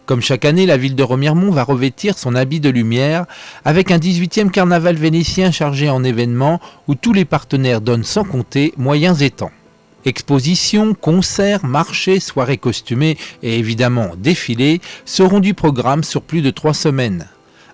Comme chaque année, la ville de Remiremont va revêtir son habit de lumière avec un 18e carnaval vénitien chargé en événements où tous les partenaires donnent sans compter moyens et temps. Expositions, concerts, marchés, soirées costumées et évidemment défilés seront du programme sur plus de 3 semaines.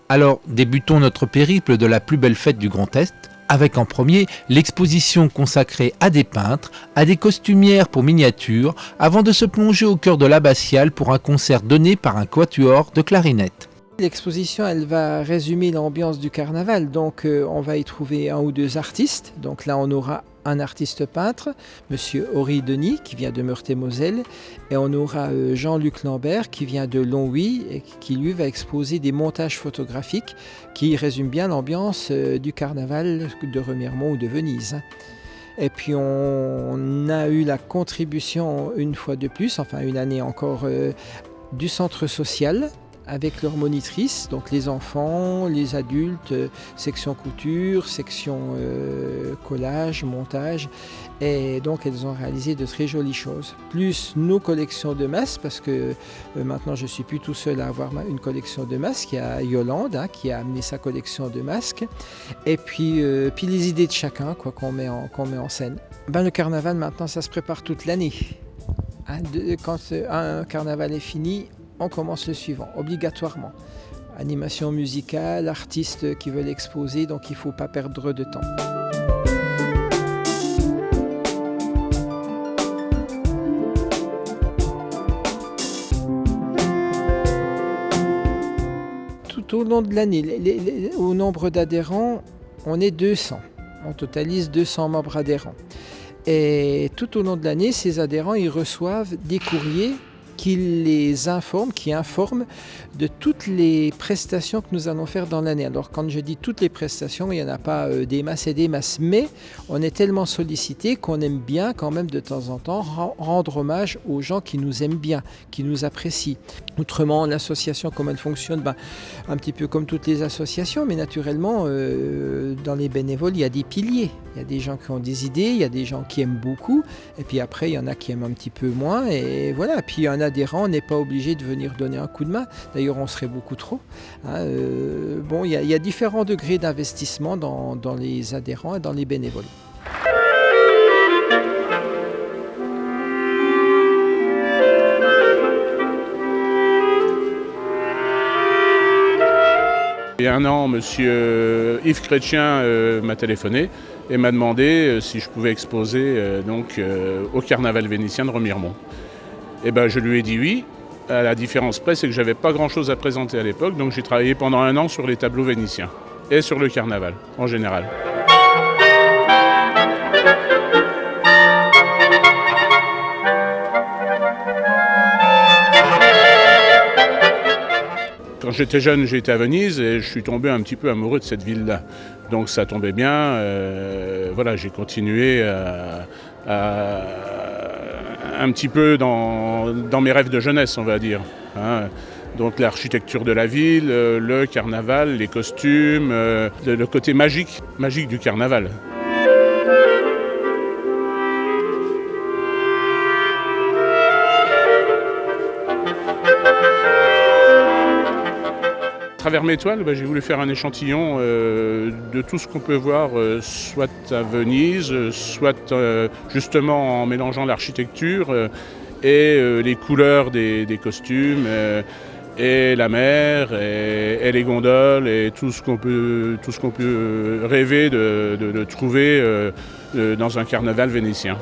Alors débutons notre périple de la plus belle fête du Grand Est avec en premier l'exposition consacrée à des peintres, à des costumières pour miniatures, avant de se plonger au cœur de l'abbatiale pour un concert donné par un quatuor de clarinette. L'exposition, elle va résumer l'ambiance du carnaval, donc on va y trouver 1 ou 2 artistes. Donc là, on aura un artiste peintre, Monsieur Henri Denis, qui vient de Meurthe-et-Moselle, et on aura Jean-Luc Lambert, qui vient de Longwy, et qui lui va exposer des montages photographiques qui résument bien l'ambiance du carnaval de Remiremont ou de Venise. Et puis on a eu la contribution une fois de plus, enfin une année encore, du centre social, avec leurs monitrices, donc les enfants, les adultes, section couture, section collage, montage. Et donc elles ont réalisé de très jolies choses. Plus nos collections de masques, parce que maintenant je ne suis plus tout seul à avoir une collection de masques. Il y a Yolande qui a amené sa collection de masques. Et puis les idées de chacun qu'on met en scène. Le carnaval maintenant ça se prépare toute l'année. Quand un carnaval est fini, on commence le suivant, obligatoirement. Animation musicale, artistes qui veulent exposer, donc il ne faut pas perdre de temps. Tout au long de l'année, au nombre d'adhérents, on est 200. On totalise 200 membres adhérents. Et tout au long de l'année, ces adhérents, ils reçoivent des courriers qui informent de toutes les prestations que nous allons faire dans l'année. Alors quand je dis toutes les prestations, il n'y en a pas des masses et des masses, mais on est tellement sollicité qu'on aime bien quand même de temps en temps rendre hommage aux gens qui nous aiment bien, qui nous apprécient. Autrement, l'association, comment elle fonctionne, un petit peu comme toutes les associations, mais naturellement, dans les bénévoles, il y a des piliers. Il y a des gens qui ont des idées, il y a des gens qui aiment beaucoup, et puis après, il y en a qui aiment un petit peu moins, et voilà. Puis un adhérent n'est pas obligé de venir donner un coup de main. D'ailleurs, on serait beaucoup trop. Il y a différents degrés d'investissement dans les adhérents et dans les bénévoles. Il y a 1 an, monsieur Yves Chrétien m'a téléphoné et m'a demandé si je pouvais exposer au carnaval vénitien de Remiremont. Et je lui ai dit oui. À la différence près, c'est que j'avais pas grand-chose à présenter à l'époque, donc j'ai travaillé pendant 1 an sur les tableaux vénitiens et sur le carnaval en général. Quand j'étais jeune, j'étais à Venise et je suis tombé un petit peu amoureux de cette ville-là. Donc ça tombait bien, j'ai continué un petit peu dans mes rêves de jeunesse, on va dire. Donc l'architecture de la ville, le carnaval, les costumes, le côté magique du carnaval. À travers mes toiles, j'ai voulu faire un échantillon de tout ce qu'on peut voir, soit à Venise, soit justement en mélangeant l'architecture et les couleurs des costumes, et la mer, et les gondoles, et tout ce qu'on peut rêver de trouver dans un carnaval vénitien.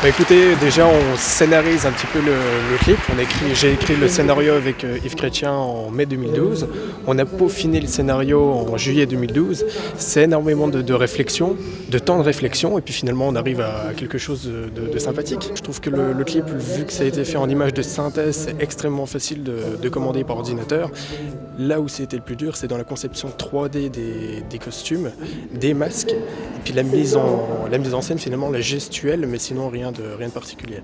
Écoutez, déjà on scénarise un petit peu le clip. J'ai écrit le scénario avec Yves Chrétien en mai 2012. On a peaufiné le scénario en juillet 2012. C'est énormément de réflexion, de temps de réflexion, et puis finalement on arrive à quelque chose de sympathique. Je trouve que le clip, vu que ça a été fait en image de synthèse, c'est extrêmement facile de commander par ordinateur. Là où c'était le plus dur, c'est dans la conception 3D des costumes, des masques, et puis la mise en scène, finalement la gestuelle, mais sinon rien de particulier.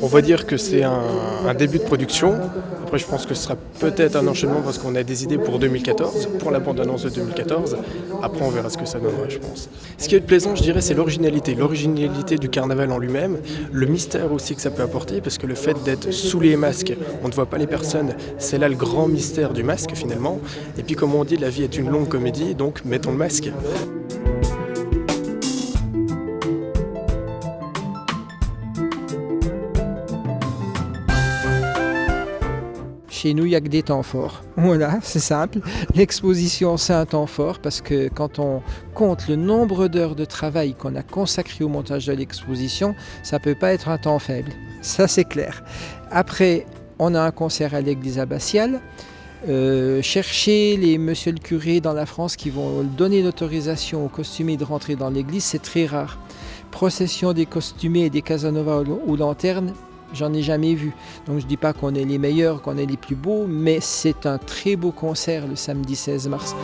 On va dire que c'est un début de production. Après, je pense que ce sera peut-être un enchaînement parce qu'on a des idées pour 2014, pour la bande-annonce de 2014. Après, on verra ce que ça donnera, je pense. Ce qui est plaisant, je dirais, c'est l'originalité. L'originalité du carnaval en lui-même, le mystère aussi que ça peut apporter, parce que le fait d'être sous les masques, on ne voit pas les personnes, c'est là le grand mystère du masque finalement. Et puis, comme on dit, la vie est une longue comédie, donc mettons le masque. Chez nous, il n'y a que des temps forts. Voilà, c'est simple. L'exposition, c'est un temps fort parce que quand on compte le nombre d'heures de travail qu'on a consacré au montage de l'exposition, ça ne peut pas être un temps faible. Ça, c'est clair. Après, on a un concert à l'église abbatiale. Chercher les monsieur le curé dans la France qui vont donner l'autorisation aux costumiers de rentrer dans l'église, c'est très rare. Procession des costumés et des Casanova aux lanternes, j'en ai jamais vu. Donc je ne dis pas qu'on est les meilleurs, qu'on est les plus beaux, mais c'est un très beau concert le samedi 16 mars.